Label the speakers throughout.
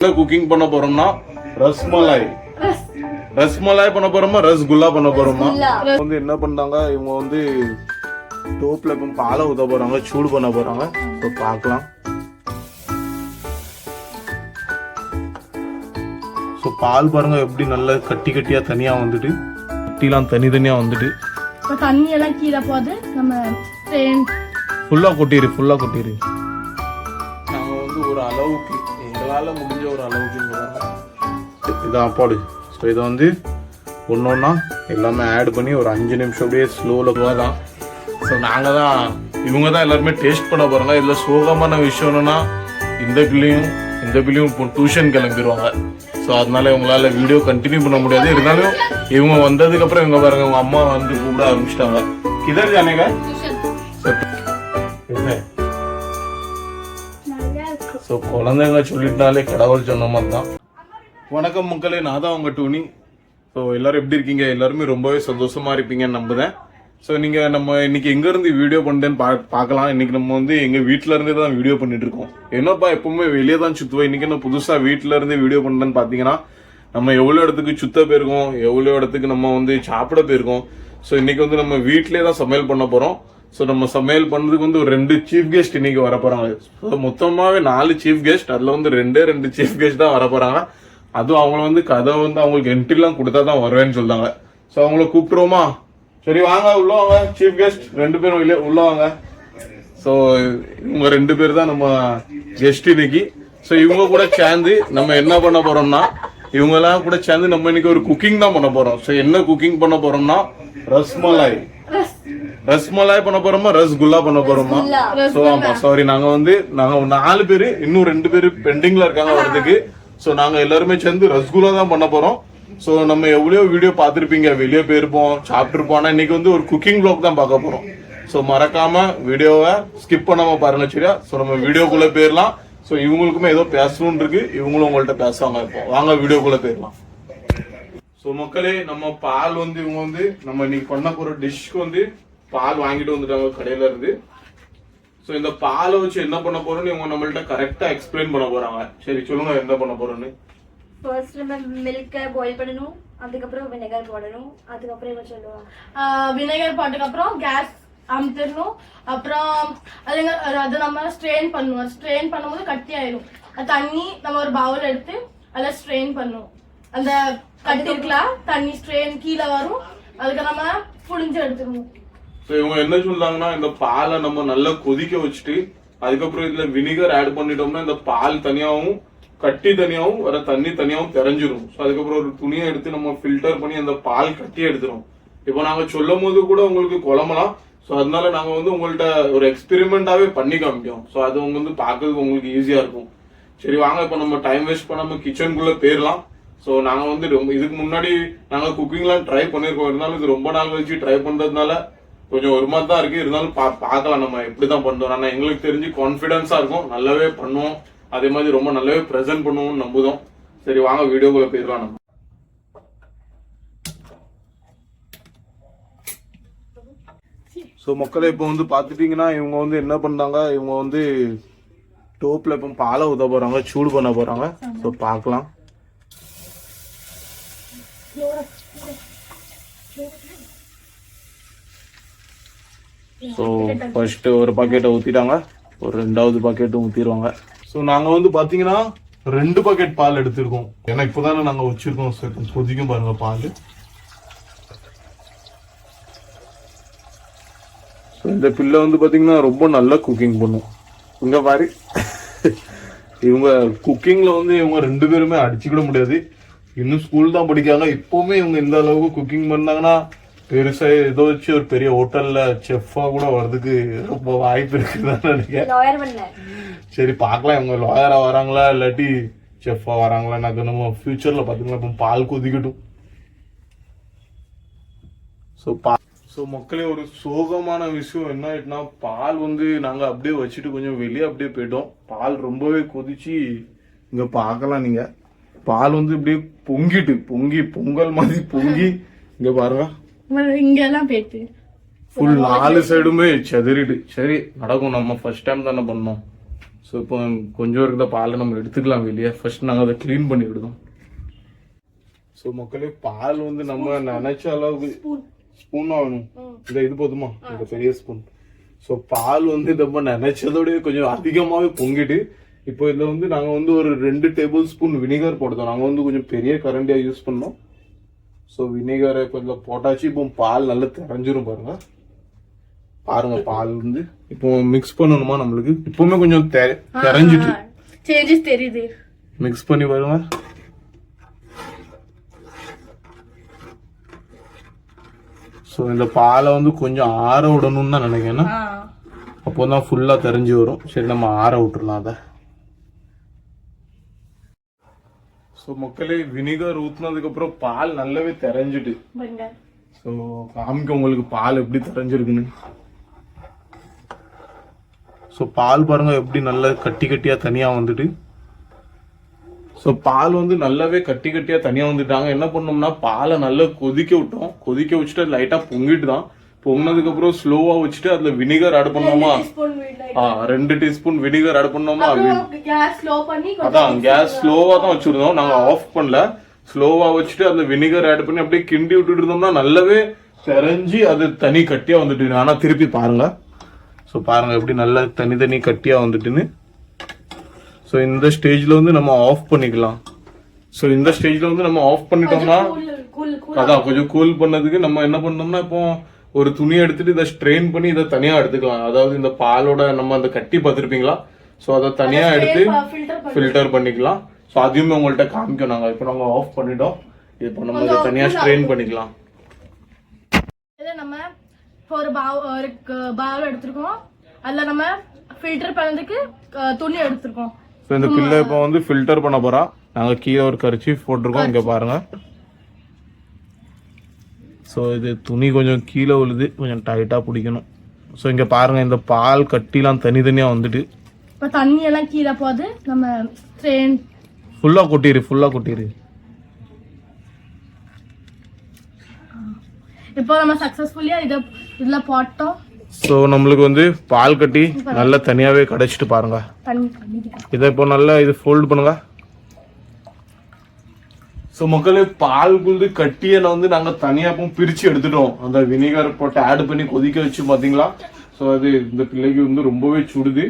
Speaker 1: என்ன குக்கிங் பண்ண போறோம்னா ரஸ்மலாய் பண்ண போறோமா ரசகுல்லா பண்ண போறோமா. வந்து என்ன பண்ணாங்க இவங்க வந்து டோப்ல பாலை ஊத்த போறாங்க, சூடு பண்ண போறாங்க. பார்க்கலாம். பால் பாருங்க எப்படி நல்லா கட்டி கட்டியா தனியா வந்துட்டு, கட்டிலாம் தனித்தனியா வந்துட்டு
Speaker 2: தண்ணி எல்லாம் கீழே போகுது. நம்ம
Speaker 1: ஃபுல்லா கொட்டிரு. நாங்க வந்து ஒரு அளவுக்கு எங்களால முடிஞ்ச ஒரு அளவுக்கு இதான் போடு. ஸோ இதை வந்து ஒன்னொன்னா எல்லாமே ஆட் பண்ணி ஒரு 5 நிமிஷம் அப்படியே ஸ்லோவில் போகலாம். ஸோ நாங்கள் தான் இவங்க தான் எல்லாருமே டேஸ்ட் பண்ண போகிறாங்க. இதில் சோகமான விஷயம் என்னன்னா இந்த பிள்ளையும் இப்போ டியூஷன் கிளம்பிடுவாங்க. ஸோ அதனால இவங்களால வீடியோ கண்டினியூ பண்ண முடியாது. இருந்தாலும் இவங்க வந்ததுக்கப்புறம் இவங்க பாருங்க உங்க அம்மா வந்து கூப்பிட ஆரம்பிச்சிட்டாங்க. கிதர் ஜானேங்க ஸோ குழந்தைங்க சொல்லிட்டாலே கடவுள் சொன்ன மாதிரி தான். வணக்கம் மக்களே, நான் தான் உங்க டூனி. ஸோ எல்லாரும் எப்படி இருக்கீங்க? எல்லாருமே ரொம்பவே சந்தோஷமா இருப்பீங்கன்னு நம்புறேன். ஸோ நீங்க நம்ம இன்னைக்கு எங்க இருந்து வீடியோ பண்ணுறேன்னு பார்க்கலாம். இன்னைக்கு நம்ம வந்து எங்க வீட்டுல இருந்தே தான் வீடியோ பண்ணிட்டு இருக்கோம். என்னப்பா எப்பவுமே வெளியே தான் சுத்துவோம், இன்னைக்கு என்ன புதுசா வீட்டுல இருந்து வீடியோ பண்ணுறேன்னு பாத்தீங்கன்னா நம்ம எவ்வளவு இடத்துக்கு சுத்த போயிருக்கோம், எவ்வளவு இடத்துக்கு நம்ம வந்து சாப்பிட போயிருக்கோம். ஸோ இன்னைக்கு வந்து நம்ம வீட்டிலே தான் சமையல் பண்ண போறோம். ஸோ நம்ம சமையல் பண்ணதுக்கு வந்து ஒரு 2 சீஃப் கெஸ்ட் இன்னைக்கு வர போறாங்க. ஸோ மொத்தமாவே 4 சீஃப் கெஸ்ட், அதுல வந்து 2 சீஃப் கெஸ்ட் தான் வர போறாங்க. அதுவும் அவங்கள வந்து கதை வந்து அவங்களுக்கு என்ட்ரிலாம் கொடுத்தா தான் வருவேன்னு சொல்றாங்க. ஸோ அவங்கள கூப்பிட்டுருவோமா? சரி வாங்க, உள்ள வாங்க. சீஃப் கெஸ்ட் 2 பேரும் உள்ள வாங்க. ஸோ இவங்க 2 பேர் தான் நம்ம கெஸ்ட் இன்னைக்கு. ஸோ இவங்க கூட சேர்ந்து நம்ம என்ன பண்ண போறோம்னா, இவங்க எல்லாம் கூட சேர்ந்து நம்ம இன்னைக்கு ஒரு குக்கிங் தான் பண்ண போறோம். ஸோ என்ன குக்கிங் பண்ண போறோம்னா ரஸ்மலாய் பண்ண போறோமா ரசகுல்லா பண்ண போறோமா? ஸோ ஆமா சாரி, நாங்க 4 பேரு, இன்னும் 2 பேரு பெண்டிங்ல இருக்காங்க வரதுக்கு. ஸோ நாங்க எல்லாருமே சேர்ந்து ரசகுல்லா தான் பண்ண போறோம். ஸோ நம்ம எவ்வளவு வீடியோ பார்த்துருப்பீங்க, வெளியே போயிருப்போம், சாப்பிட்டுருப்போம். ஆனா இன்னைக்கு வந்து ஒரு குக்கிங் வ்ளாக் தான் பார்க்க போறோம். ஸோ மறக்காம வீடியோவை ஸ்கிப் பண்ணாம பாருங்க, சரியா? ஸோ நம்ம வீடியோக்குள்ள போயிடலாம். ஸோ இவங்களுக்குமே ஏதோ பேசணும்னு இருக்கு, இவங்களும் உங்கள்ட்ட பேசுவாங்க. இப்போ வாங்க வீடியோக்குள்ள போயிடலாம். ஸோ மக்களே, நம்ம பால் வந்து இவங்க வந்து நம்ம இன்னைக்கு பண்ண போற டிஷ்க்கு வந்து பால் வாங்கிட்டு வந்துட்டாங்க கடையில இருந்து. ஸோ இந்த பாலை வச்சு என்ன பண்ண போறோம்னு இவங்க நம்மள்ட்ட கரெக்டா எக்ஸ்பிளைன் பண்ண போறாங்க. சரி சொல்லுங்க என்ன பண்ண போறோம்னு.
Speaker 3: ஃபர்ஸ்ட் நம்ம மில்க பாயில் பண்ணனும், அதுக்கப்புறம் வினேகர் போடணும், அதுக்கப்புறம் இவங்க சொல்லுவாங்க
Speaker 2: வினேகர் போட்டதுக்கு அப்புறம் கேஸ் அமுத்திடணும். அப்புறம் அது நம்ம ஸ்ட்ரெயின் பண்ணுவோம். ஸ்ட்ரெயின் பண்ணும்போது கட்டி ஆயிடும். தண்ணி நம்ம ஒரு பவுல் எடுத்து அதில் ஸ்ட்ரெயின் பண்ணுவோம். அந்த கட்டி இருக்கலாம், தண்ணி ஸ்ட்ரெயின் கீழே வரும், அதுக்கு நம்ம புளிஞ்சு எடுத்துக்கணும்.
Speaker 1: ஸோ இவங்க என்ன சொல்றாங்கன்னா, இந்த பாலை நம்ம நல்லா கொதிக்க வச்சுட்டு அதுக்கப்புறம் இதுல வினிகர் ஆட் பண்ணிட்டோம்னா இந்த பால் தனியாவும் கட்டி தனியாவும் வர தண்ணி தனியாவும் தெரிஞ்சிடும். ஸோ அதுக்கப்புறம் ஒரு துணியை எடுத்து நம்ம ஃபில்டர் பண்ணி அந்த பால் கட்டி எடுத்துரும். இப்போ நாங்க சொல்லும் போது கூட உங்களுக்கு குழம்பலாம். ஸோ அதனால நாங்க வந்து உங்கள்ட்ட ஒரு எக்ஸ்பெரிமெண்டாவே பண்ணி காமிக்கோம். ஸோ அது உங்க வந்து பார்க்கறதுக்கு உங்களுக்கு ஈஸியா இருக்கும். சரி வாங்க, இப்போ நம்ம டைம் வேஸ்ட் பண்ணாம கிச்சனுக்குள்ள போயிடலாம். ஸோ நாங்க வந்து ரொம்ப இதுக்கு முன்னாடி நாங்க குக்கிங்லாம் ட்ரை பண்ணிருக்கோம். இருந்தாலும் இது ரொம்ப நாள் கழிச்சு ட்ரை பண்றதுனால கொஞ்சம் ஒரு மாதிரி தான் இருக்கு. இருந்தாலும் பார்க்கலாம் நம்ம எப்படிதான் பண்றோம். ஆனா எங்களுக்கு தெரிஞ்சு கான்பிடன்ஸா இருக்கும், நல்லாவே பண்ணுவோம். அதே மாதிரி ரொம்ப நல்லாவே ப்ரெசென்ட் பண்ணுவோம்னு நம்புதோம். சரி வாங்க வீடியோக்குள்ள போயிடலாம். நம்ம ஸோ மக்களே, இப்போ வந்து பார்த்துட்டீங்கன்னா இவங்க வந்து என்ன பண்ணாங்க, இவங்க வந்து டோப்ல இப்போ பாலை ஊத்த போறாங்க, சூடு பண்ண போறாங்க. ஸோ பார்க்கலாம். ஸோ ஃபர்ஸ்ட் ஒரு பாக்கெட்டை ஊத்திட்டாங்க, ஒரு 2வது பாக்கெட்டும் ஊத்திடுவாங்க. ஸோ நாங்க வந்து பாத்தீங்கன்னா 2 பாக்கெட் பால் எடுத்திருக்கோம். ஏன்னா இப்போதானே நாங்க வச்சிருக்கோம். கொதிக்கும் பாருங்க பால். இந்த பிள்ளை வந்து பாத்தீங்கன்னா ரொம்ப நல்லா குக்கிங் பண்ணும். இங்க பாரு, இவங்க குக்கிங்ல வந்து இவங்க 2 பேருமே அடிச்சுக்கிட முடியாது. இன்னும் ஸ்கூல் தான் படிக்காங்க. இப்பவுமே இவங்க இந்த அளவுக்கு குக்கிங் பண்ணாங்கன்னா பெருசா ஏதோ வச்சு ஒரு பெரிய ஹோட்டல்ல செஃப்பா கூட வர்றதுக்கு ரொம்ப வாய்ப்பு இருக்குன்னு நினைக்கிறேன். சரி பார்க்கலாம், இவங்க லாயரா வராங்களா இல்லாட்டி செஃப்பா வராங்களா. நம்ம ஃபியூச்சர்ல பாத்தீங்கன்னா இப்போ பால் கொதிக்கட்டும். ஸோ மக்களே, ஒரு சோகமான விஷயம் என்ன ஆயிட்டுனா, பால் வந்து நாங்க அப்படியே வச்சுட்டு கொஞ்சம் வெளியே அப்படியே போயிட்டோம். பால் ரொம்பவே கொதிச்சு இங்க பார்க்கலாம். நீங்க பால் வந்து இப்படியே பொங்கி பொங்கல் மாதிரி பொங்கி இங்க பாருங்க,
Speaker 2: இங்க எல்லாம் போயிட்டு
Speaker 1: ஃபுல் 4 சைடுமே செதறிடு. சரி நடக்கும், நம்ம ஃபர்ஸ்ட் டைம் தானே பண்ணோம். ஸோ இப்போ கொஞ்சம் இருக்கிற பாலை நம்ம எடுத்துக்கலாம் வெளியே. ஃபர்ஸ்ட் நாங்கள் அதை க்ளீன் பண்ணி விடுதோம். ஸோ மக்களே பால் வந்து நம்ம நினைச்ச அளவுக்கு ஸ்பூன் ஆகணும். இது போதுமா? இந்த பெரிய ஸ்பூன். ஸோ பால் வந்து நம்ம நினைச்சதோடய கொஞ்சம் அதிகமாகவே பொங்கிட்டு இப்போ இதில் வந்து நாங்கள் வந்து ஒரு 2 டேபிள் ஸ்பூன் வினிகர் போடுறோம். நாங்கள் வந்து கொஞ்சம் பெரிய கரண்டியாக யூஸ் பண்ணோம். ஸோ வினிகரை கொஞ்சம் போட்டாச்சு. இப்போ பால் நல்லா தெரிஞ்சிரும் பாருங்க. பாருங்க பால் வந்து இப்போ மிக்ஸ் பண்ணணுமா நம்மளுக்கு? இப்பவுமே கொஞ்சம் தெரிஞ்சிட்டு
Speaker 2: சேஞ்சஸ் தெரியுது.
Speaker 1: மிக்ஸ் பண்ணி பாருங்க. ஸோ இந்த பாலை வந்து கொஞ்சம் ஆற விடணும்னு தான் நினைக்கிறேன். அப்போ தான் ஃபுல்லா தெரிஞ்சு வரும். சரி நம்ம ஆற விட்டுறலாம் அதை. ஸோ மக்களே வினிகர் ஊத்துனதுக்கு அப்புறம் பால் நல்லாவே தெரிஞ்சிட்டு. ஸோ காமிக்க உங்களுக்கு பால் எப்படி தெரிஞ்சிருக்குன்னு. ஸோ பால் பாருங்க எப்படி நல்லா கட்டி கட்டியா தனியா வந்துட்டு. ஸோ பால் வந்து நல்லாவே கட்டி கட்டியா தனியா வந்துட்டாங்க. என்ன பண்ணோம்னா பாலை நல்லா கொதிக்க விட்டோம். கொதிக்க வச்சுட்டு லைட்டா பொங்கிட்டு தான். பொங்கினதுக்கு அப்புறம் ஸ்லோவா வச்சுட்டு அதுல வினிகர் ஆட் பண்ணோமா? 2 டீஸ்பூன் வினிகர் ஆட் பண்ணோமா? அதான் கேஸ் ஸ்லோவா தான் வச்சிருந்தோம். நாங்க ஆஃப் பண்ணல. ஸ்லோவா வச்சுட்டு அதுல வினிகர் ஆட் பண்ணி அப்படியே கிண்டி விட்டுட்டு இருந்தோம்னா நல்லாவே தெரிஞ்சு அது தனி கட்டியா வந்துட்டு. ஆனா திருப்பி பாருங்க. ஸோ பாருங்க எப்படி நல்லா தனி கட்டியா வந்துட்டுன்னு. ஸோ இந்த ஸ்டேஜ்ல வந்து நம்ம ஆஃப் பண்ணிக்கலாம். ஸோ இந்த ஸ்டேஜ்ல வந்து நம்ம ஆஃப் பண்ணிட்டோம்னா அதான் கொஞ்சம் கூல் பண்ணதுக்கு நம்ம என்ன பண்ணோம்னா இப்போ ஒரு துணி எடுத்துட்டு இதை ஸ்ட்ரெயின் பண்ணி இதை தனியா எடுத்துக்கலாம். அதாவது இந்த பாலோட நம்ம அந்த கட்டி பார்த்துருப்பீங்களா? ஸோ அதை தனியா எடுத்து ஃபில்டர் பண்ணிக்கலாம். ஸோ அதையுமே உங்கள்கிட்ட காமிக்கும். நாங்கள் இப்போ நாங்கள் ஆஃப் பண்ணிட்டோம். இப்போ நம்ம இதை தனியா ஸ்ட்ரெயின் பண்ணிக்கலாம்.
Speaker 2: நம்ம ஒரு பால் எடுத்துருக்கோம். அதுல நம்ம ஃபில்டர் பண்ணதுக்கு துணி எடுத்துருக்கோம்.
Speaker 1: ஸோ இந்த பிள்ளை இப்போ வந்து ஃபில்டர் பண்ண போறா. நாங்க கீழே ஒரு கர்ச்சீஃப் போட்டிருக்கோம். இங்க பாருங்க. ஸோ இது துணி கொஞ்சம் கீழே விழுது. கொஞ்சம் டைட்டா பிடிக்கணும். ஸோ இங்க பாருங்க இந்த பால் கட்டிலாம் தனித்தனியா வந்துட்டு.
Speaker 2: இப்போ தண்ணி எல்லாம் கீழே போகுது. நம்ம ட்ரெயின்
Speaker 1: ஃபுல்லா கொட்டிரு.
Speaker 2: இப்போ நம்ம சக்சஸ்ஃபுல்லா இதுல போட்டோம்.
Speaker 1: ஸோ நம்மளுக்கு வந்து பால் கட்டி நல்லா தனியாவே கிடைச்சிட்டு பாருங்க. இதை இப்போ நல்லா இது ஃபோல்ட் பண்ணுங்க. ஸோ மக்களே பால் குழுது கட்டியை வந்து நாங்கள் தனியாக பிரித்து எடுத்துட்டோம். அந்த வினிகர் போட்டு ஆட் பண்ணி கொதிக்க வச்சு பார்த்தீங்களா? ஸோ அது இந்த பிள்ளைக்கு வந்து ரொம்பவே சுடுது.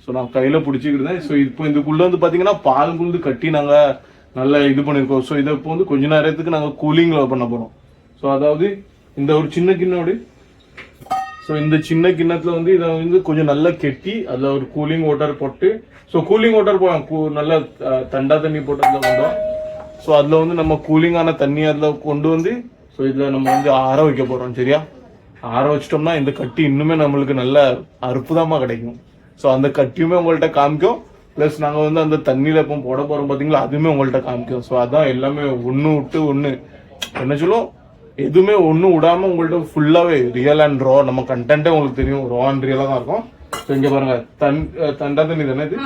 Speaker 1: ஸோ நான் கையில் பிடிச்சிக்கிட்டேன். ஸோ இப்போ இதுக்குள்ளே வந்து பார்த்தீங்கன்னா பால் குழுது கட்டி நாங்கள் நல்லா இது பண்ணியிருக்கோம். ஸோ இதை இப்போ வந்து கொஞ்ச நேரத்துக்கு நாங்கள் கூலிங்கில் பண்ண போகிறோம். ஸோ அதாவது இந்த ஒரு சின்ன கிண்ணோடு ஸோ இந்த சின்ன கிண்ணத்துல வந்து இதை வந்து கொஞ்சம் நல்லா கெட்டி அதில் ஒரு கூலிங் வாட்டர் போட்டு ஸோ கூலிங் வாட்டர் நல்லா தண்டா தண்ணி போட்டு அதில் வந்தோம். ஸோ அதில் வந்து நம்ம கூலிங்கான தண்ணி அதில் கொண்டு வந்து ஸோ இதில் நம்ம வந்து ஆற வைக்க போகிறோம். சரியா? ஆற வச்சிட்டோம்னா இந்த கட்டி இன்னுமே நம்மளுக்கு நல்ல அற்புதமாக கிடைக்கும். ஸோ அந்த கட்டியுமே உங்கள்கிட்ட காமிக்கும். ப்ளஸ் நாங்கள் வந்து அந்த தண்ணியில் இப்போ போட போகிறோம் பார்த்தீங்களா? அதுவுமே உங்கள்கிட்ட காமிக்கும். ஸோ அதான் எல்லாமே ஒன்று விட்டு ஒன்று என்ன சொல்லும் எதுவுமே ஒன்றும் விடாம உங்கள்ட்ட ஃபுல்லாவே ரியல் அண்ட் ரா நம்ம கண்டென்ட்டே உங்களுக்கு தெரியும். ரா அண்ட் ரியலா தான் இருக்கும். ஸோ இங்க பாருங்க தண்டா தண்ணி தானே இது?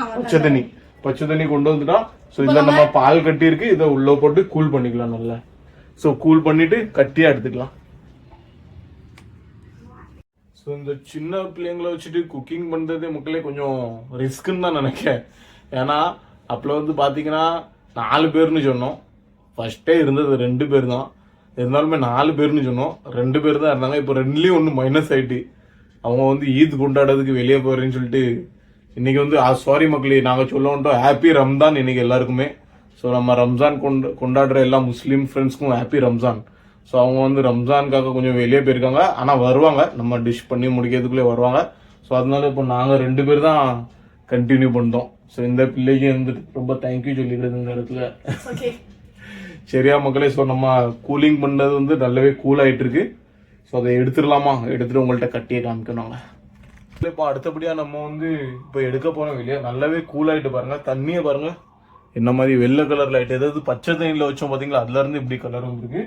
Speaker 1: பச்சை தண்ணி கொண்டு வந்துட்டா. ஸோ இதுல நம்ம பால் கட்டி இருக்கு. இதை உள்ள போட்டு கூல் பண்ணிக்கலாம் நல்லா. ஸோ கூல் பண்ணிட்டு கட்டியா எடுத்துக்கலாம். ஸோ இந்த சின்ன பிள்ளைங்களை வச்சுட்டு குக்கிங் பண்றதே மக்களே கொஞ்சம் ரிஸ்க்குன்னு தான் நினைக்கிறேன். ஏன்னா அப்பல வந்து பாத்தீங்கன்னா 4 பேர்னு சொன்னோம். ஃபர்ஸ்டே இருந்தது 2 பேர் தான். இருந்தாலுமே 4 பேர்னு சொன்னோம். 2 பேர் தான் இருந்தாங்க. இப்போ 2லயும் 1 மைனஸ் ஆயிட்டு அவங்க வந்து ஈத் கொண்டாடுறதுக்கு வெளியே போறேன்னு சொல்லிட்டு இன்னைக்கு வந்து சாரி மக்களே நாங்கள் சொல்ல வந்துட்டோம். ஹாப்பி ரம்ஜான் இன்னைக்கு எல்லாருக்குமே. ஸோ நம்ம ரம்ஜான் கொண்டாடுற எல்லா முஸ்லீம் ஃப்ரெண்ட்ஸ்க்கும் ஹாப்பி ரம்ஜான். ஸோ அவங்க வந்து ரம்ஜானுக்காக கொஞ்சம் வெளியே போயிருக்காங்க. ஆனால் வருவாங்க. நம்ம டிஷ் பண்ணி முடிக்கிறதுக்குள்ளே வருவாங்க. ஸோ அதனால இப்போ நாங்கள் 2 பேர் தான் கண்டினியூ பண்ணிட்டோம். ஸோ இந்த பிள்ளைக்கு வந்து ரொம்ப தேங்க்யூ சொல்லிக்கிறது இந்த இடத்துல. சரியா மக்களே? ஸோ நம்ம கூலிங் பண்ணது வந்து நல்லாவே கூல் ஆகிட்டு இருக்கு. ஸோ அதை எடுத்துடலாமா? எடுத்துட்டு உங்கள்கிட்ட கட்டியே காமிக்கணுங்க. இப்போ அடுத்தபடியாக நம்ம வந்து இப்போ எடுக்க போனோம் வெளியே. நல்லாவே கூல் ஆகிட்டு பாருங்க. தண்ணியை பாருங்க என்ன மாதிரி வெள்ளை கலர் லைட். ஏதாவது பச்சை தண்ணியில் வச்சோம் பார்த்தீங்களா? அதுல இருந்து இப்படி கலர் வந்துருக்கு.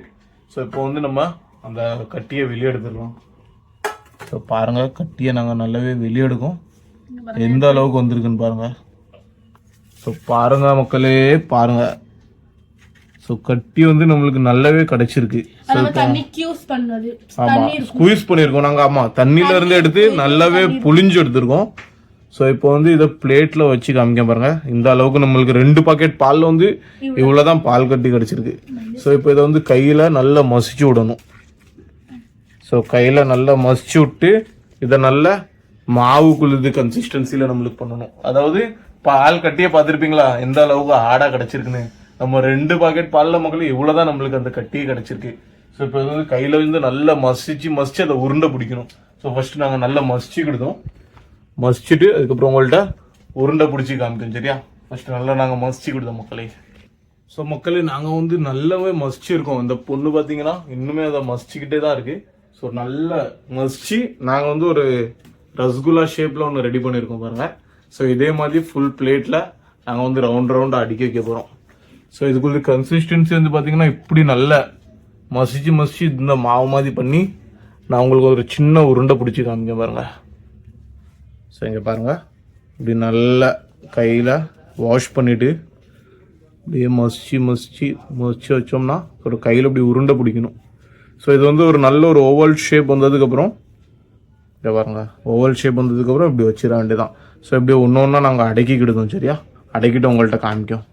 Speaker 1: ஸோ இப்போ வந்து நம்ம அந்த கட்டியை வெளியே எடுத்துடலாம். ஸோ பாருங்க கட்டியை நாங்கள் நல்லாவே வெளியே எடுக்கும். எந்த அளவுக்கு வந்திருக்குன்னு பாருங்க. ஸோ பாருங்க மக்களே பாருங்க. ஸோ கட்டி வந்து நம்மளுக்கு நல்லாவே கிடைச்சிருக்கு. ஆமா ஸ்குவீஸ் பண்ணிருக்கோம் நாங்க. ஆமா தண்ணியில இருந்து எடுத்து நல்லாவே புளிஞ்சு எடுத்திருக்கோம். ஸோ இப்போ வந்து இதை பிளேட்டில் வச்சு காமிக்க பாருங்க. இந்த அளவுக்கு நம்மளுக்கு 2 பாக்கெட் பாலில் வந்து இவ்வளோதான் பால் கட்டி கிடச்சிருக்கு. ஸோ இப்போ இதை வந்து கையில் நல்லா மசிச்சு விடணும். ஸோ கையில் நல்லா மசிச்சு விட்டு இதை நல்லா மாவு குழுது கன்சிஸ்டன்சியில் நம்மளுக்கு பண்ணணும். அதாவது பால் கட்டியே பார்த்துருப்பீங்களா எந்த அளவுக்கு ஆடாக கிடச்சிருக்குன்னு. நம்ம 2 பாக்கெட் பாலில் மக்கள் இவ்வளோதான் நம்மளுக்கு அந்த கட்டியே கிடச்சிருக்கு. ஸோ இப்போ இது வந்து கையில் வந்து நல்லா மசிச்சு அதை உருண்டை பிடிக்கணும். ஸோ ஃபர்ஸ்ட் நாங்கள் நல்லா மசிச்சுக்கிடுதோம். மசிச்சுட்டு அதுக்கப்புறம் உங்கள்கிட்ட உருண்டை பிடிச்சி காமிக்கோம். சரியா? ஃபர்ஸ்ட் நல்லா நாங்கள் மசிச்சு கொடுத்தோம் மக்களே. ஸோ மக்களே நாங்கள் வந்து நல்லாவே மசிச்சிருக்கோம். இந்த பொண்ணு பார்த்தீங்கன்னா இன்னுமே அதை மசிச்சுக்கிட்டே தான் இருக்கு. ஸோ நல்லா மசிச்சு நாங்கள் வந்து ஒரு ரசகுல்லா ஷேப்பில் ஒன்று ரெடி பண்ணியிருக்கோம் பாருங்க. ஸோ இதே மாதிரி ஃபுல் பிளேட்டில் நாங்கள் வந்து ரவுண்ட் அடுக்கி வைக்க போகிறோம். ஸோ இதுக்குள்ள கன்சிஸ்டன்சி வந்து பார்த்தீங்கன்னா இப்படி நல்லா மசிச்சு இந்த மாவு மாதிரி பண்ணி நான் உங்களுக்கு ஒரு சின்ன உருண்டை பிடிச்சி காமிக்க பாருங்க. ஸோ இங்கே பாருங்கள் இப்படி நல்லா கையில் வாஷ் பண்ணிவிட்டு அப்படியே மசிச்சு வச்சோம்னா ஒரு கையில் இப்படி உருண்டை பிடிக்கணும். ஸோ இது வந்து ஒரு நல்ல ஒரு ஓவல் ஷேப் வந்ததுக்கப்புறம் இங்கே பாருங்கள் ஓவல் ஷேப் வந்ததுக்கப்புறம் இப்படி வச்சிட வேண்டியதான். ஸோ இப்படி ஒன்றா நாங்கள் அடக்கிக்கிடுதோம். சரியா? அடக்கிட்டு உங்கள்கிட்ட காமிக்கும்.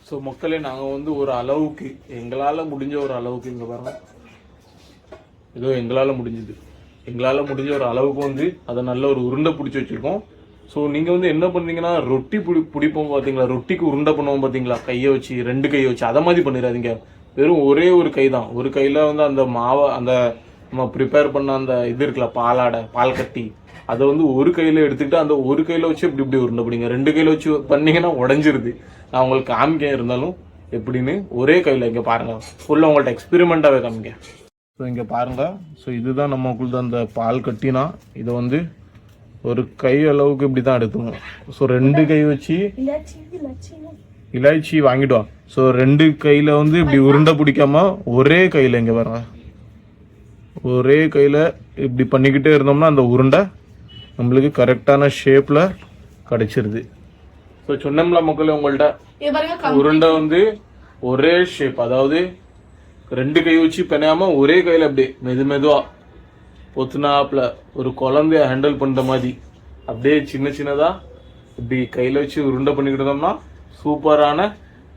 Speaker 1: ஸோ மக்களே நாங்கள் வந்து ஒரு அளவுக்கு எங்களால் முடிஞ்ச ஒரு அளவுக்கு இங்கே பாருங்கள் ஏதோ எங்களால் முடிஞ்ச ஒரு அளவுக்கு வந்து அதை நல்ல ஒரு உருண்டை பிடிச்சி வச்சுருக்கோம். ஸோ நீங்கள் வந்து என்ன பண்ணுறீங்கன்னா ரொட்டி பிடிப்போம் பார்த்தீங்களா, ரொட்டிக்கு உருண்டை பண்ணுவோம் பார்த்தீங்களா, கையை வச்சு 2 கையை வச்சு அதை மாதிரி பண்ணிடாதீங்க. வெறும் ஒரே ஒரு கை தான். ஒரு கையில் வந்து அந்த மாவை அந்த நம்ம ப்ரிப்பேர் பண்ண அந்த இது இருக்குல்ல பால் கட்டி அதை வந்து ஒரு கையில் எடுத்துக்கிட்டு அந்த ஒரு கையில் வச்சு இப்படி உருண்டை பிடிங்க. 2 கையில் வச்சு பண்ணிங்கன்னா உடஞ்சிருது. நான் உங்களுக்கு காமிக்க இருந்தாலும் எப்படின்னு ஒரே கையில் இங்கே பாருங்கள். ஃபுல்லாக உங்கள்கிட்ட எக்ஸ்பெரிமெண்ட்டாகவே காமிக்க. ஸோ இங்கே பாருங்கள். ஸோ இதுதான் நம்மக்குள்ள அந்த பால் கட்டினா இதை வந்து ஒரு கை அளவுக்கு இப்படி தான் எடுத்துக்கணும். ஸோ 2 கை வச்சு இலாய்ச்சி வாங்கிடுவோம். ஸோ 2 கையில் வந்து இப்படி உருண்டை பிடிக்காம ஒரே கையில் இங்கே பாருங்க ஒரே கையில் இப்படி பண்ணிக்கிட்டே இருந்தோம்னா அந்த உருண்டை நம்மளுக்கு கரெக்டான ஷேப்பில் கிடைச்சிருது. ஸோ சொன்னோம்ல மக்களே உங்கள்கிட்ட உருண்டை வந்து ஒரே ஷேப், அதாவது 2 கை வச்சு பெணையாம ஒரே கையில் அப்படியே மெதுவா பொத்துனாப்புல ஒரு குழந்தைய ஹேண்டில் பண்ற மாதிரி அப்படியே சின்னதா இப்படி கையில வச்சு உருண்டை பண்ணிக்கிட்டோம்னா சூப்பரான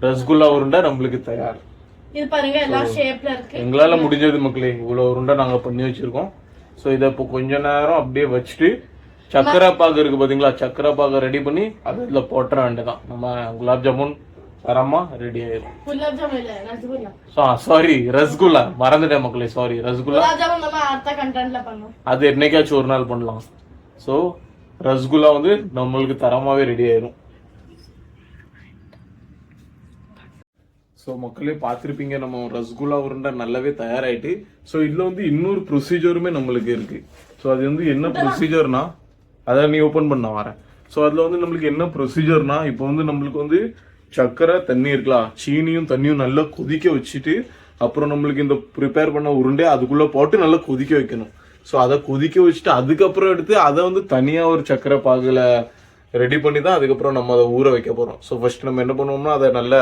Speaker 1: ரசகுல்லா உருண்டை நம்மளுக்கு தயார்.
Speaker 2: இது பாருங்க எல்லா ஷேப்ல இருக்கு.
Speaker 1: எங்களால முடிஞ்சது மக்களே இவ்வளவு உருண்டை நாங்க பண்ணி வச்சிருக்கோம். ஸோ இதை இப்போ கொஞ்ச நேரம் அப்படியே வச்சுட்டு சக்கரை பாகு இருக்கு பாத்தீங்களா, சக்கரை பாகு ரெடி பண்ணி அது இதுல போட்டுற வேண்டியதான். நம்ம குலாப் ஜாமுன் தரமா ரெடி ஆயிரும். சாரி ரசகுல்லா மறந்துட்டேன் மக்களே, சாரி ரசகுல்லா அது என்னைக்காச்சும் ஒரு நாள் பண்ணலாம். ஸோ ரசகுல்லா வந்து நம்மளுக்கு தரமாவே ரெடி ஆயிரும். ஸோ மக்களே பார்த்துருப்பீங்க நம்ம ரசகுல்லா உருண்டை நல்லாவே தயாராயிட்டு. ஸோ இதுல வந்து இன்னொரு ப்ரொசீஜருமே நம்மளுக்கு இருக்கு. ஸோ அது வந்து என்ன ப்ரொசீஜர்னா அதை நீ ஓப்பன் பண்ண வரேன். ஸோ அதுல வந்து நம்மளுக்கு என்ன ப்ரொசீஜர்னா இப்போ வந்து நம்மளுக்கு வந்து சக்கரை தண்ணி இருக்கலாம், சீனியும் தண்ணியும் நல்லா கொதிக்க வச்சுட்டு அப்புறம் நம்மளுக்கு இந்த ப்ரிப்பேர் பண்ண உருண்டை அதுக்குள்ள போட்டு நல்லா கொதிக்க வைக்கணும். ஸோ அதை கொதிக்க வச்சுட்டு அதுக்கப்புறம் எடுத்து அதை வந்து தனியா ஒரு சக்கரை பாகுல ரெடி பண்ணி தான் அதுக்கப்புறம் நம்ம அதை ஊற வைக்க போறோம். ஸோ ஃபர்ஸ்ட் நம்ம என்ன பண்ணுவோம்னா அதை நல்லா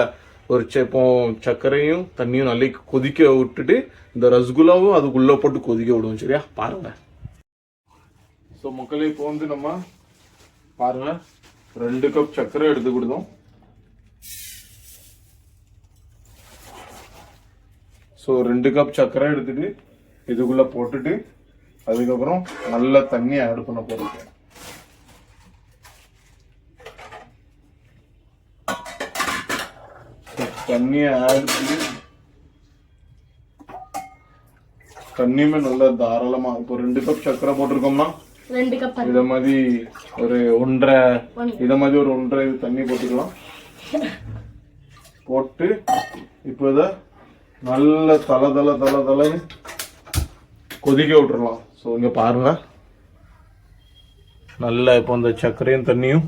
Speaker 1: ஒரு இப்போ சர்க்கரையும் தண்ணியும் நல்லா கொதிக்க விட்டுட்டு இந்த ரசகுல்லாவும் அதுக்குள்ள போட்டு கொதிக்க விடுவோம். சரியா? பாருங்க. ஸோ மக்களே இப்போ வந்து நம்ம பாருங்க 2 கப் சர்க்கரை எடுத்து கொடுத்தோம். ஸோ 2 கப் சர்க்கரை எடுத்துட்டு இதுக்குள்ள போட்டுட்டு அதுக்கப்புறம் நல்ல தண்ணியை ஆட் பண்ண போறோம். தண்ணியை ஆட் பண்ணி தண்ணியுமே நல்லா தாராளமா இப்போ 2 கப் சர்க்கரை போட்டிருக்கோம்னா இத மாதிரி ஒரு 1.5 இத மாதிரி ஒரு 1.5 தண்ணி போட்டுக்கலாம். போட்டு இப்போ இதை நல்ல தலை கொதிக்க விட்டுறலாம். ஸோ இங்க பாருங்க நல்லா இப்போ அந்த சர்க்கரையும் தண்ணியும்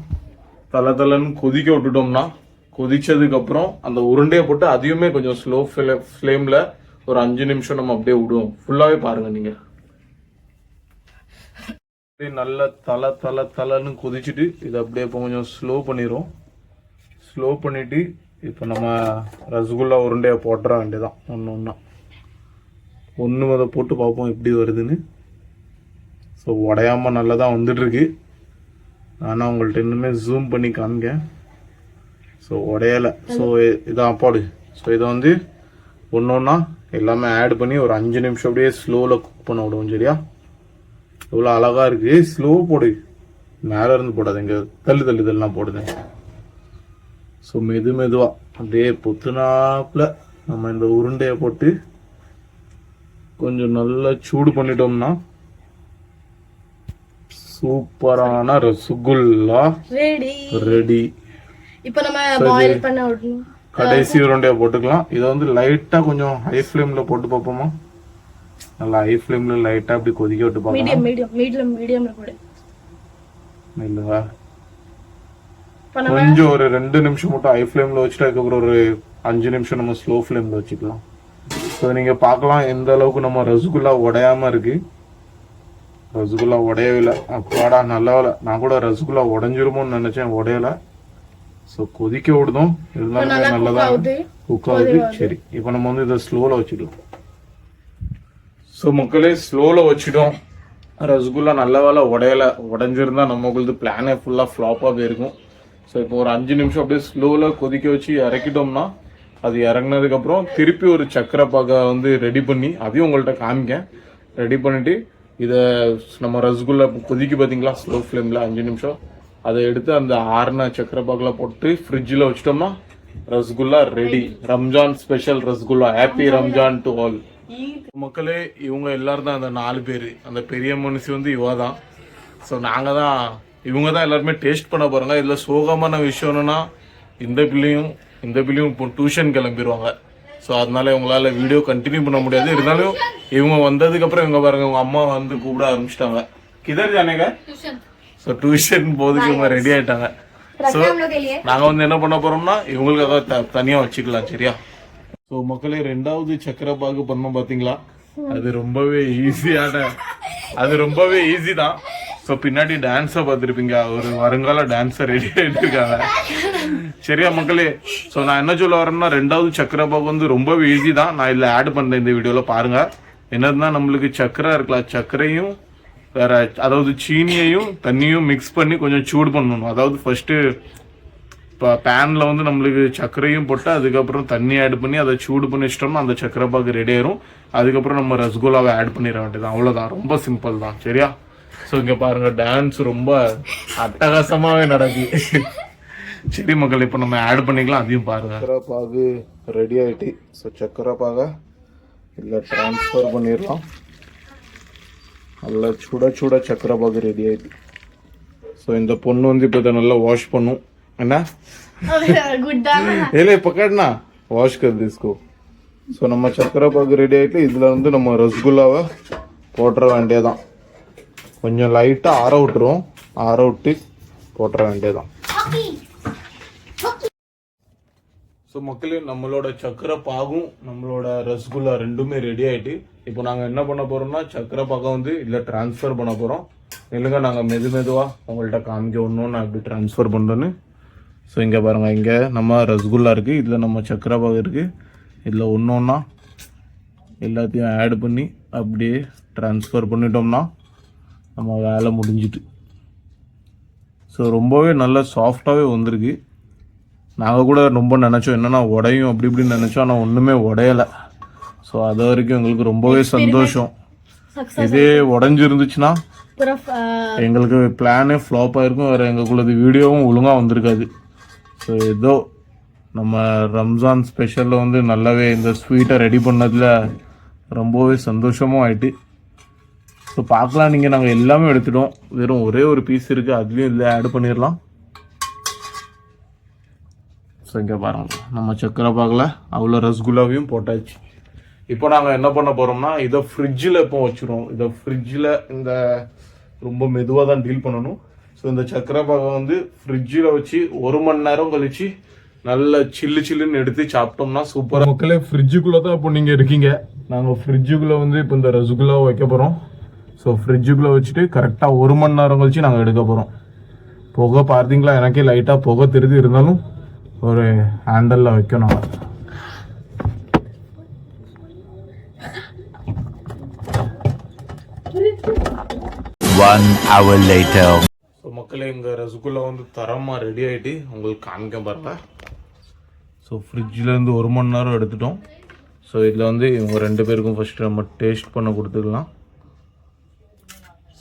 Speaker 1: தலைன்னு கொதிக்க விட்டுட்டோம்னா கொதிச்சதுக்கு அப்புறம் அந்த உருண்டையை போட்டு அதையுமே கொஞ்சம் ஸ்லோ ஃப்ளேம்ல ஒரு 5 நிமிஷம் நம்ம அப்படியே விடுவோம். ஃபுல்லாவே பாருங்க நீங்க நல்ல தலைன்னு கொதிச்சுட்டு இதை அப்படியே இப்போ கொஞ்சம் ஸ்லோ பண்ணிடுவோம். ஸ்லோ பண்ணிட்டு இப்போ நம்ம ரசகுல்லா உருண்டையை போட்டுற வேண்டியதான். ஒன்று அதை போட்டு பார்ப்போம் எப்படி வருதுன்னு. ஸோ உடையாமல் நல்லா தான் வந்துட்டுருக்கு. ஆனால் உங்கள்கிட்ட இன்னுமே ஜூம் பண்ணி காமிங்க. ஸோ உடையலை. ஸோ இதான் அப்பாடு. ஸோ இதை வந்து ஒன்று ஒன்றா எல்லாமே ஆட் பண்ணி ஒரு 5 நிமிஷம் அப்படியே ஸ்லோவில் குக் பண்ண விடுவோம். சரியா? இவ்வளோ அழகாக இருக்குது. ஸ்லோ போடு, மேலே இருந்து போடாதுங்க, தள்ளுதல்லாம் போடுது. ஸோ மெதுவாக அப்படியே பொத்துனாப்புல நம்ம இந்த உருண்டையை போட்டு கொஞ்சம் நல்லா சூடு பண்ணிட்டோம்னா சூப்பரான ரசகுல்லா ரெடி.
Speaker 2: இப்போ நம்ம பாயில் பண்ண விடணும்.
Speaker 1: கடைசி உருண்டையை போட்டுக்கலாம். இதை வந்து லைட்டா கொஞ்சம் ஹை ஃப்ளேம்ல போட்டு பார்ப்போமா? நல்லா ஹை ஃப்ளேம்ல லைட்டா அப்படி கொதிக்க விட்டு பார்க்கலாம்.
Speaker 2: மீடியம்ல போடு.
Speaker 1: இல்லைங்க, கொஞ்சம் ஒரு 2 நிமிஷம் மட்டும் ஹை ஃப்ளேம்ல வச்சுட்டு அதுக்கப்புறம் ஒரு 5 நிமிஷம் நம்ம ஸ்லோ ஃப்ளேம்ல வச்சுக்கலாம். ஸோ நீங்க பார்க்கலாம் எந்த அளவுக்கு நம்ம ரசகுல்லா உடையாம இருக்கு. ரசகுல்லா உடையவே இல்லை. அப்பாடா, நல்ல வேலை. நான் கூட ரசகுல்லா உடைஞ்சிருமோன்னு நினைச்சேன், உடையல. ஸோ கொதிக்க விடுதோம், இருந்தாலுமே நல்லதா குக் ஆகுது. சரி, இப்போ நம்ம வந்து இதை ஸ்லோவில் வச்சுக்கலாம். ஸோ மக்களே ஸ்லோவில் வச்சுட்டோம். ரசகுல்லா நல்ல வேலை உடையலை. உடஞ்சிருந்தா நம்மளுக்கு பிளானே ஃபுல்லாக ஃப்ளாப்பாக போயிருக்கும். ஸோ இப்போ ஒரு 5 நிமிஷம் அப்படியே ஸ்லோவில் கொதிக்க வச்சு இறக்கிட்டோம்னா அது இறங்கினதுக்கப்புறம் திருப்பி ஒரு சக்கரை பாகை வந்து ரெடி பண்ணி அதையும் உங்கள்கிட்ட காமிக்கேன். ரெடி பண்ணிவிட்டு இதை நம்ம ரசகுல்லா கொதிக்க பார்த்தீங்களா ஸ்லோ ஃப்ளேமில் 5 நிமிஷம், அதை எடுத்து அந்த ஆறுன சக்கரை பாகில் போட்டு ஃப்ரிட்ஜில் வச்சிட்டோம்னா rasgulla ready. Ramzan special rasgulla. Happy Ramzan to all. மக்களே இவங்க எல்லாரும் தான், அந்த 4 பேர். அந்த பெரிய மனுஷி வந்து இவ தான். ஸோ நாங்கள் தான், இவங்க தான் எல்லாருமே டேஸ்ட் பண்ண போகிறாங்க. இதில் சோகமான விஷயம் என்னன்னா இந்த பிள்ளையும் இப்போ டியூஷன் கிளம்பிடுவாங்க. ஸோ அதனால இவங்களால வீடியோ கண்டினியூ பண்ண முடியாது. இருந்தாலும் இவங்க வந்ததுக்கப்புறம் இவங்க பாருங்க, உங்க அம்மா வந்து கூப்பிட ஆரம்பிச்சிட்டாங்க. கிதர் ஜானேங்க? ஸோ டியூஷன் போதுக்கு இவங்க ரெடி ஆயிட்டாங்க. ஸோ நாங்கள் வந்து என்ன பண்ண போறோம்னா இவங்களுக்காக தனியாக வச்சுக்கலாம். சரியா? ஸோ மக்களே 2வது சக்கரை பாகு பண்ணோம் பார்த்தீங்களா? அது ரொம்பவே ஈஸி தான். ஸோ பின்னாடி டான்ஸை பார்த்துருப்பீங்க, ஒரு வருங்கால டான்ஸை ரெடி ஆகிட்டு இருக்காங்க. சரியா மக்களே? ஸோ நான் என்ன சொல்ல வரேன்னா 2வது சக்கரை பாகு வந்து ரொம்பவே ஈஸி தான். நான் இதில் ஆட் பண்ணுறேன் இந்த வீடியோவில் பாருங்க. என்னதுன்னா நம்மளுக்கு சக்கரை இருக்கலாம், சர்க்கரையும் வேற அதாவது சீனியையும் தண்ணியும் மிக்ஸ் பண்ணி கொஞ்சம் சூடு பண்ணணும். அதாவது ஃபர்ஸ்ட்டு இப்போ பேனில் வந்து நம்மளுக்கு சர்க்கரையும் போட்டு அதுக்கப்புறம் தண்ணி ஆட் பண்ணி அதை சூடு பண்ணி வச்சிட்டோம்னா அந்த சக்கரை பாகு ரெடி ஆயிரும். அதுக்கப்புறம் நம்ம ரசகுல்லாவை ஆட் பண்ணிட வேண்டியதான். அவ்வளோதான், ரொம்ப சிம்பிள் தான். சரியா? ஸோ இங்கே பாருங்க டான்ஸ் ரொம்ப அட்டகாசமாகவே நடக்குது. சரி மக்கள், இப்போ நம்ம ஆட் பண்ணிக்கலாம், அதையும் பாருங்க. சக்கரை பாகு ரெடி ஆகிட்டு. ஸோ சக்கரை பாகை இல்லை ட்ரான்ஸ்ஃபர் பண்ணிடலாம். நல்லா சுட சக்கரை பாகு ரெடி ஆகிட்டு. ஸோ இந்த பொண்ணு வந்து இப்போ இதை நல்லா வாஷ் பண்ணும். என்ன ஏலே பக்கடனா வாஷ் கருது இஸ்கோ. ஸோ நம்ம சக்கரை பாகு ரெடி ஆகிட்டு இதில் வந்து நம்ம ரசகுல்லாவை போட்டுற வேண்டியதான். கொஞ்சம் லைட்டாக ஆற விட்டுரும், ஆற விட்டு போட்டுற வேண்டியதான். ஸோ மக்களே நம்மளோட சக்கரை பாகும் நம்மளோட ரசகுல்லா ரெண்டுமே ரெடி ஆகிட்டு. இப்போ நாங்கள் என்ன பண்ண போகிறோம்னா சக்கரை பாகம் வந்து இதில் ட்ரான்ஸ்ஃபர் பண்ண போகிறோம். இல்லைங்க நாங்கள் மெதுவாக உங்கள்கிட்ட காமிக்க ஒன்றும் நான் எப்படி ட்ரான்ஸ்ஃபர் பண்ணுறேன்னு. ஸோ இங்கே பாருங்கள், இங்கே நம்ம ரசகுல்லா இருக்குது, இதில் நம்ம சக்கரை பாகு இருக்குது. இதில் ஒன்றா எல்லாத்தையும் ஆட் பண்ணி அப்படியே ட்ரான்ஸ்ஃபர் பண்ணிட்டோம்னா நம்ம வேலை முடிஞ்சிட்டு. ஸோ ரொம்பவே நல்ல சாஃப்டாகவே வந்திருக்கு. நாங்கள் கூட ரொம்ப நினச்சோம் என்னென்னா உடையும் அப்படி இப்படின்னு நினச்சோம், ஆனால் ஒன்றுமே உடையலை. ஸோ அது வரைக்கும் எங்களுக்கு ரொம்பவே சந்தோஷம். இதே உடஞ்சிருந்துச்சுன்னா எங்களுக்கு பிளானே ஃப்ளாப் ஆகிருக்கும், வேறு எங்களுக்குள்ளது வீடியோவும் ஒழுங்காக வந்திருக்காது. ஸோ ஏதோ நம்ம ரம்ஜான் ஸ்பெஷலில் வந்து நல்லாவே இந்த ஸ்வீட்டை ரெடி பண்ணதில் ரொம்பவே சந்தோஷமும் ஆயிட்டு. ஸோ பார்க்கலாம், நீங்கள் நாங்கள் எல்லாமே எடுத்துட்டோம், வெறும் ஒரே ஒரு பீஸ் இருக்குது, அதுலேயும் இதில் ஆட் பண்ணிடலாம். ஸோ இங்கே பாருங்கள், நம்ம சக்கரை பாகில் அவ்வளோ ரசகுல்லாவையும் போட்டாச்சு. இப்போ நாங்கள் என்ன பண்ண போகிறோம்னா இதை ஃப்ரிட்ஜில் இப்போ வச்சுருவோம். இதை ஃப்ரிட்ஜில் இந்த ரொம்ப மெதுவாக தான் டீல் பண்ணணும். ஸோ இந்த சக்கரை பாகை வந்து ஃப்ரிட்ஜில் வச்சு 1 மணி நேரம் கழிச்சு நல்ல சில்லுன்னு எடுத்து சாப்பிட்டோம்னா சூப்பராக. மக்களே ஃப்ரிட்ஜுக்குள்ளே தான் இப்போ நீங்கள் இருக்கீங்க. நாங்கள் ஃப்ரிட்ஜுக்குள்ளே வந்து இப்போ இந்த ரசகுல்லாவை வைக்க போகிறோம். ஸோ ஃப்ரிட்ஜுக்குள்ளே வச்சுட்டு கரெக்டாக 1 மணி நேரம் கழிச்சு நாங்கள் எடுக்க போகிறோம். புகை பார்த்தீங்களா, எனக்கே லைட்டாக புகை தெரிஞ்சு, இருந்தாலும் ஒரு ஹேண்டலில் வைக்கணும்.
Speaker 4: 1 hour later.
Speaker 1: ஸோ மக்களே எங்கள் ரசகுல்லா வந்து தரமாக ரெடி ஆகிட்டு உங்களுக்கு காமிக்க பாருங்க. ஸோ ஃப்ரிட்ஜிலேருந்து 1 மணி நேரம் எடுத்துட்டோம். ஸோ இதில் வந்து இவங்க 2 பேருக்கும் ஃபஸ்ட்டு நம்ம டேஸ்ட் பண்ண கொடுத்துக்கலாம்.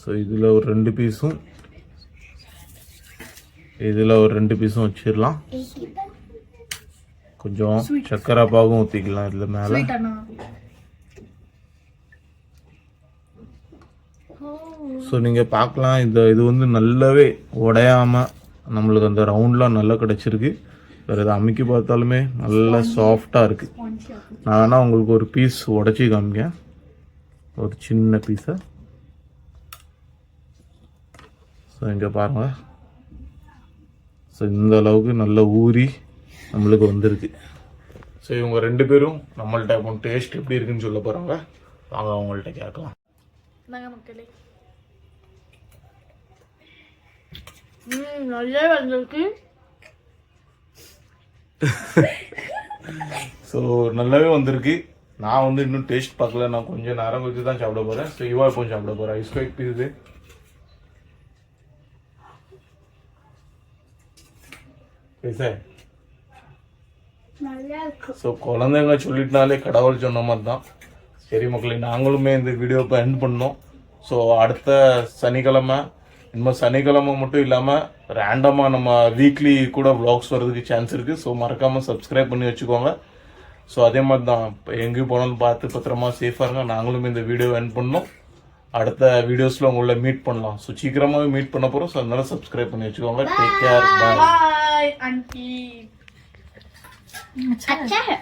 Speaker 1: ஸோ இதில் ஒரு 2 பீஸும் இதில் ஒரு 2 பீஸும் வச்சிடலாம். கொஞ்சம் சக்கரை பாகும் ஊற்றிக்கலாம் இதில் மேலே. ஸோ நீங்கள் பார்க்கலாம், இது வந்து நல்லாவே உடையாமல் நம்மளுக்கு அந்த ரவுண்ட்லாம் நல்லா கிடச்சிருக்கு. வேறு எதை அமுக்கி பார்த்தாலுமே நல்லா சாஃப்டாக இருக்குது. நான் வேணால் உங்களுக்கு ஒரு பீஸ் உடச்சி காமிக்கேன், ஒரு சின்ன பீஸை. ஸோ இங்கே பாருங்கள், ஸோ இந்த அளவுக்கு நல்லா ஊறி நம்மளுக்கு வந்திருக்கு. ஸோ இவங்க 2 பேரும் நம்மள்ட்ட இப்போ டேஸ்ட் எப்படி இருக்குன்னு சொல்ல போகிறாங்க. வாங்க அவங்கள்ட்ட கேட்கலாம்.
Speaker 2: மக்களே நல்லா வந்திருக்கு.
Speaker 1: ஸோ நல்லாவே வந்திருக்கு. நான் வந்து இன்னும் டேஸ்ட் பார்க்கல, நான் கொஞ்சம் நேரம் கழிச்சு தான் சாப்பிட போகிறேன். ஸோ இவா இப்போ சாப்பிட போகிறேன். ஐஸ்கோ एक पीस दे. कैसा है? ஸோ குழந்தைங்க சொல்லிட்டுனாலே கடவுள் சொன்ன மாதிரி தான். சரி மக்களே, நாங்களுமே இந்த வீடியோ இப்போ எண்ட் பண்ணோம். ஸோ அடுத்த சனிக்கிழமை, இன்னும் சனிக்கிழமை மட்டும் இல்லாமல் ரேண்டமாக நம்ம வீக்லி கூட வ்ளாக்ஸ் வர்றதுக்கு சான்ஸ் இருக்குது. ஸோ மறக்காமல் சப்ஸ்கிரைப் பண்ணி வச்சுக்கோங்க. ஸோ அதே மாதிரி தான், இப்போ எங்கேயும் போனாலும் பார்த்து பத்திரமா சேஃபாக இருங்க. நாங்களும் இந்த வீடியோ எண்ட் பண்ணோம். அடுத்த வீடியோஸில் உங்களை மீட் பண்ணலாம். ஸோ சீக்கிரமாகவே மீட் பண்ண போகிறோம். ஸோ அதனால சப்ஸ்கிரைப் பண்ணி வச்சுக்கோங்க. Take care, bye.
Speaker 2: Bye aunty.
Speaker 3: अच्छा है।